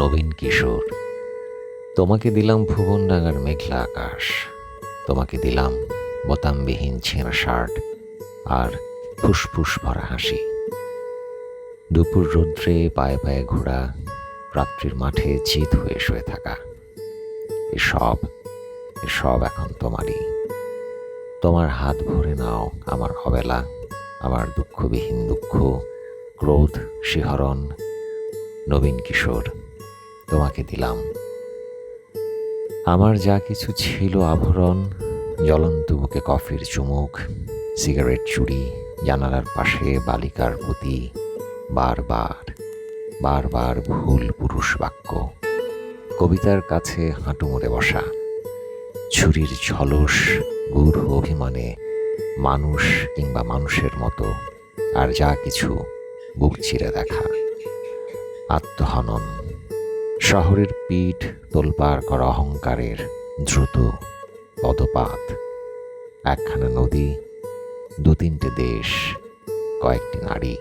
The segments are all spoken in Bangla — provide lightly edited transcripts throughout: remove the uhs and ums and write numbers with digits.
নবীন কিশোর। তোমাকে দিলাম ভুবনডাঙ্গার মেঘলা আকাশ, তোমাকে দিলাম বোতামবিহীন ছেঁড়া শার্ট আর ফুসফুস ভরা হাসি। দুপুর রৌদ্রে পায়ে পায়ে ঘোরা, রাত্রির মাঠে চিত হয়ে শুয়ে থাকা, এসব এসব এখন তোমারই। তোমার হাত ভরে নাও আমার অবেলা, আমার দুঃখবিহীন দুঃখ, ক্রোধ, শিহরণ। নবীন কিশোর, তোমাকে দিলাম আমার যা কিছু ছিল আভরণ, জ্বলন্ত বুকে কফির চুমুক, সিগারেট চুড়ি, জানালার পাশে বালিকার প্রতি, বারবার বারবার ভুল পুরুষ বাক্য, কবিতার কাছে হাঁটু মুড়ে বসা, ছুরির ঝলস, গূঢ় অভিমানে মানুষ কিংবা মানুষের মতো আর যা কিছু বুক চিরে দেখা, আত্মহনন, শহরের পিঠ তোলপাড় করা অহংকারের দ্রুত পদপাত, একখানা নদী, দু তিনটে দেশ, কয়েকটি নারী।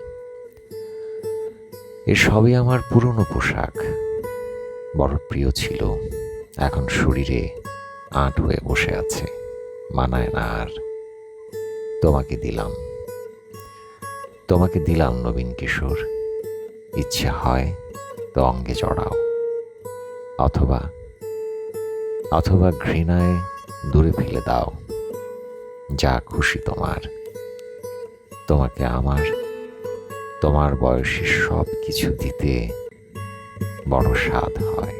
এসবই আমার পুরনো পোশাক, বড় প্রিয় ছিল, এখন শরীরে আঁট হয়ে বসে আছে, মানায় না আর। তোমাকে দিলাম, তোমাকে দিলাম নবীন কিশোর। ইচ্ছে হয় তো অঙ্গে জড়াও, অথবা অথবা ঘৃণায় দূরে ফেলে দাও, যা খুশি তোমার। তোমাকে আমার, তোমার বয়সী সব কিছু দিতে বড় স্বাদ হয়।